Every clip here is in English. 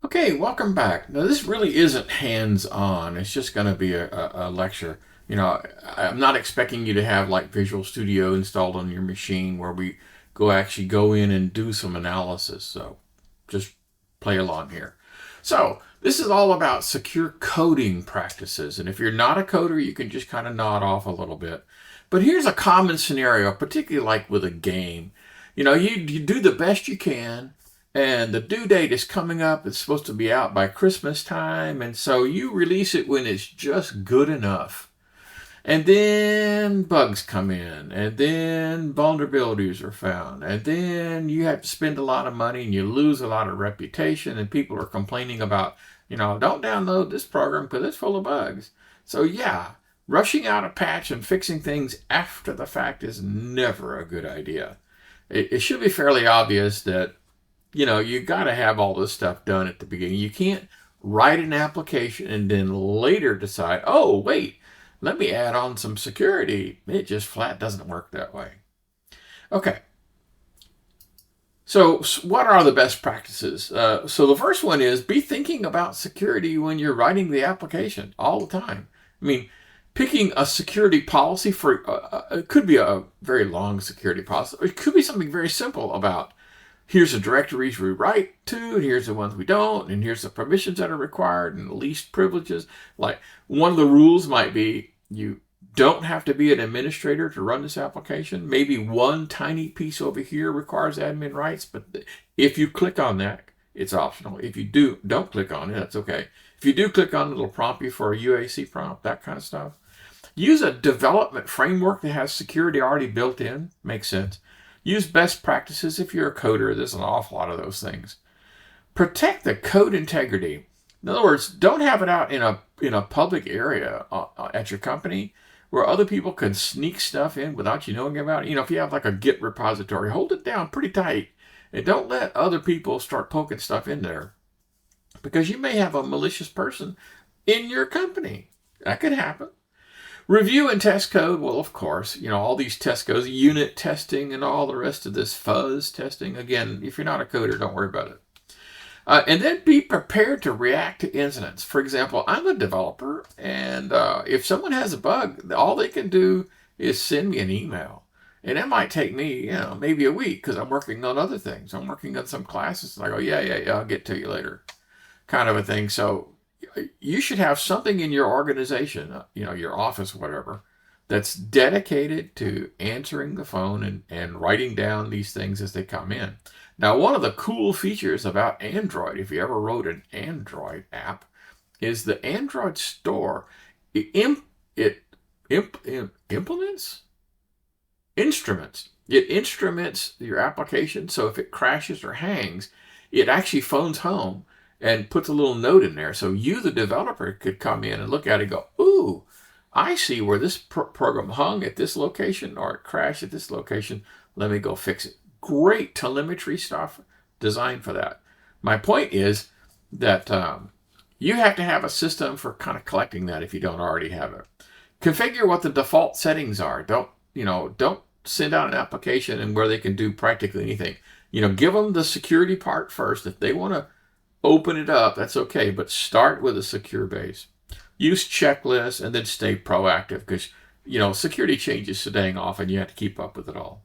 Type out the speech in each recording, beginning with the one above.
Okay, welcome back. Now, this really isn't hands-on. It's just going to be a lecture. I'm not expecting you to have like Visual Studio installed on your machine where we actually go in and do some analysis. So just play along here. So this is all about secure coding practices. And if you're not a coder, you can just kind of nod off a little bit. But here's a common scenario, particularly like with a game. You do the best you can, and the due date is coming up. It's supposed to be out by Christmas time, and so you release it when it's just good enough. And then bugs come in, and then vulnerabilities are found, and then you have to spend a lot of money and you lose a lot of reputation, and people are complaining about, don't download this program because it's full of bugs. So yeah, rushing out a patch and fixing things after the fact is never a good idea. It should be fairly obvious that you got to have all this stuff done at the beginning. You can't write an application and then later decide, oh, wait, let me add on some security. It just flat doesn't work that way. Okay. So what are the best practices? So the first one is be thinking about security when you're writing the application all the time. I mean, picking a security policy for, it could be a very long security policy. It could be something very simple about, here's the directories we write to, and here's the ones we don't, and here's the permissions that are required, and the least privileges. Like, one of the rules might be you don't have to be an administrator to run this application. Maybe one tiny piece over here requires admin rights, but if you click on that, it's optional. If you don't click on it, that's okay. If you do click on it, it'll prompt you for a UAC prompt, that kind of stuff. Use a development framework that has security already built in. Makes sense. Use best practices. If you're a coder, there's an awful lot of those things. Protect the code integrity. In other words, don't have it out in a public area at your company where other people can sneak stuff in without you knowing about it. If you have like a Git repository, hold it down pretty tight and don't let other people start poking stuff in there, because you may have a malicious person in your company. That could happen. Review and test code. Well, of course, all these test codes, unit testing and all the rest of this fuzz testing. Again, if you're not a coder, don't worry about it. And then be prepared to react to incidents. For example, I'm a developer, and if someone has a bug, all they can do is send me an email. And it might take me, maybe a week, because I'm working on other things. I'm working on some classes, and I go, yeah, I'll get to you later, kind of a thing. So you should have something in your organization, your office, whatever, that's dedicated to answering the phone and writing down these things as they come in. Now, one of the cool features about Android, if you ever wrote an Android app, is the Android store. It implements instruments. It instruments your application, so if it crashes or hangs, it actually phones home and puts a little note in there. So you, the developer, could come in and look at it and go, ooh, I see where this program hung at this location or it crashed at this location. Let me go fix it. Great telemetry stuff designed for that. My point is that you have to have a system for kind of collecting that if you don't already have it. Configure what the default settings are. Don't send out an application and where they can do practically anything. Give them the security part first. If they want to open it up, that's okay, but start with a secure base. Use checklists and then stay proactive, because security changes so dang often, you have to keep up with it all.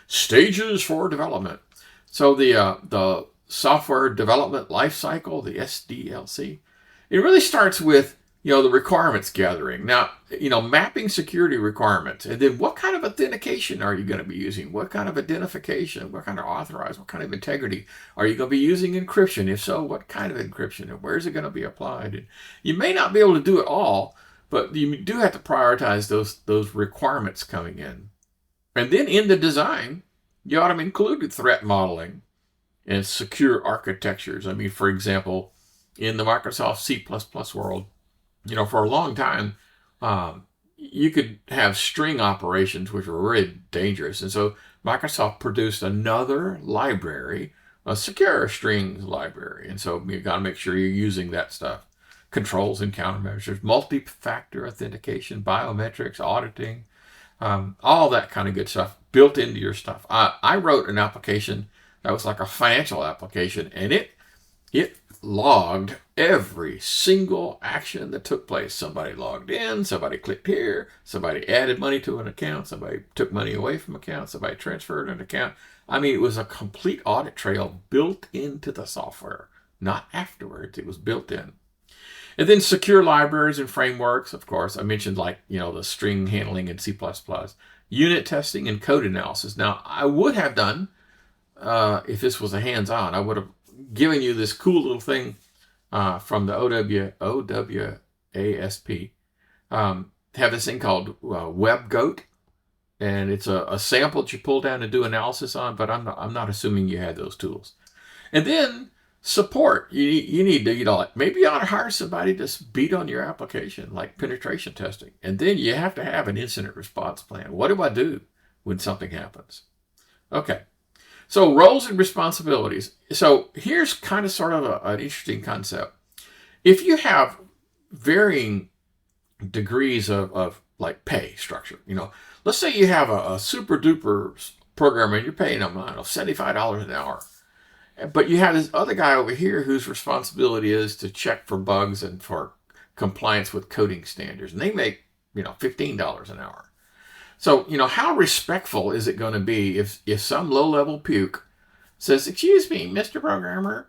Stages for development. So the software development lifecycle, the SDLC, it really starts with the requirements gathering. Now, mapping security requirements, and then what kind of authentication are you going to be using? What kind of identification? What kind of authorized? What kind of integrity? Are you going to be using encryption? If so, what kind of encryption? And where is it going to be applied? And you may not be able to do it all, but you do have to prioritize those requirements coming in. And then in the design, you ought to include threat modeling and secure architectures. I mean, for example, in the Microsoft C++ world, for a long time, you could have string operations, which were really dangerous. And so Microsoft produced another library, a secure strings library. And so you've got to make sure you're using that stuff. Controls and countermeasures, multi-factor authentication, biometrics, auditing, all that kind of good stuff built into your stuff. I wrote an application that was like a financial application, and it it logged every single action that took place. Somebody logged in, somebody clicked here, somebody added money to an account, somebody took money away from an account, somebody transferred an account. I mean, it was a complete audit trail built into the software, not afterwards. It was built in. And then secure libraries and frameworks, of course. I mentioned, like, the string handling in C++, unit testing and code analysis. Now, I would have done, if this was a hands-on, I would have given you this cool little thing from the OWASP. Have this thing called WebGoat, and it's a sample that you pull down and do analysis on, but I'm not assuming you had those tools. And then support. You need to, maybe you ought to hire somebody to beat on your application, like penetration testing. And then you have to have an incident response plan. What do I do when something happens? Okay. So roles and responsibilities. So here's kind of sort of an interesting concept. If you have varying degrees of like pay structure, let's say you have a super duper programmer and you're paying them, $75 an hour. But you have this other guy over here whose responsibility is to check for bugs and for compliance with coding standards. And they make, $15 an hour. So, how respectful is it going to be if some low-level puke says, "Excuse me, Mr. Programmer,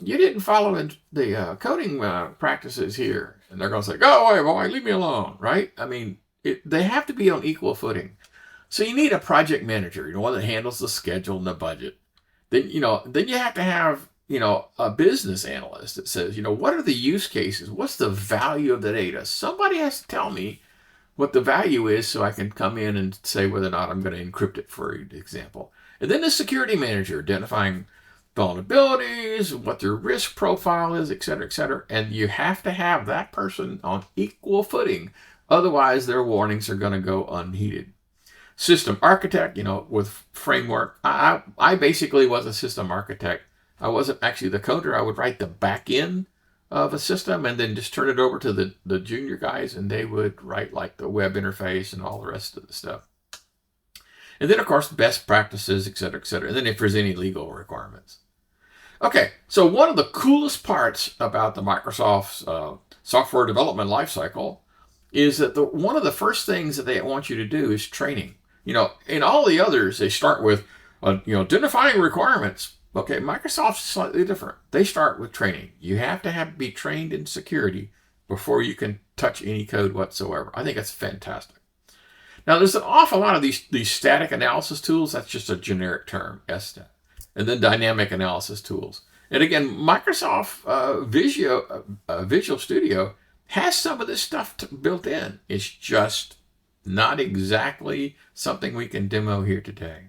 you didn't follow the coding practices here." And they're going to say, "Go away, boy, leave me alone," right? I mean, they have to be on equal footing. So you need a project manager, one that handles the schedule and the budget. Then you have to have, a business analyst that says, what are the use cases? What's the value of the data? Somebody has to tell me what the value is so I can come in and say whether or not I'm going to encrypt it, for example. And then the security manager identifying vulnerabilities, what their risk profile is, et cetera, et cetera. And you have to have that person on equal footing. Otherwise, their warnings are going to go unheeded. System architect, with framework. I basically was a system architect. I wasn't actually the coder. I would write the back end of a system and then just turn it over to the junior guys, and they would write like the web interface and all the rest of the stuff. And then, of course, best practices, et cetera, et cetera. And then if there's any legal requirements. Okay, so one of the coolest parts about the Microsoft's software development lifecycle is that one of the first things that they want you to do is training. In all the others, they start with, identifying requirements. Okay, Microsoft's slightly different. They start with training. You have to be trained in security before you can touch any code whatsoever. I think that's fantastic. Now, there's an awful lot of these static analysis tools. That's just a generic term, SStat. And then dynamic analysis tools. And again, Microsoft Visual Studio has some of this stuff built in. It's just not exactly something we can demo here today.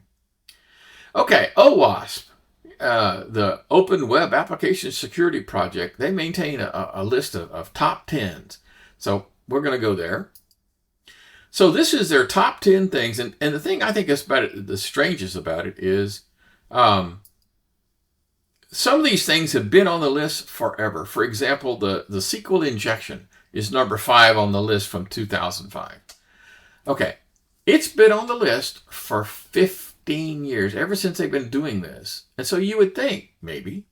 Okay, OWASP, the Open Web Application Security Project, they maintain a list of top 10s. So we're going to go there. So this is their top 10 things. And the thing I think is the strangest about it is some of these things have been on the list forever. For example, the SQL injection is number 5 on the list from 2005. Okay, it's been on the list for 15 years, ever since they've been doing this. And so you would think, maybe,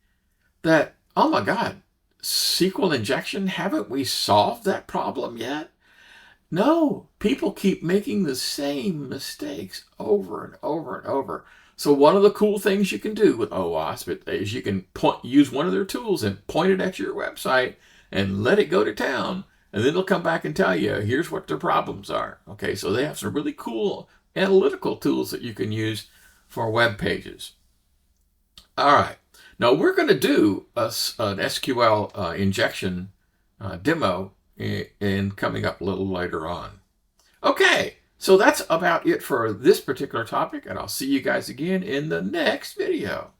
that, oh my God, SQL injection, haven't we solved that problem yet? No, people keep making the same mistakes over and over and over. So one of the cool things you can do with OWASP is you can use one of their tools and point it at your website and let it go to town. And then they'll come back and tell you, here's what their problems are. Okay, so they have some really cool analytical tools that you can use for web pages. All right, now we're going to do an SQL injection demo and coming up a little later on. Okay, so that's about it for this particular topic, and I'll see you guys again in the next video.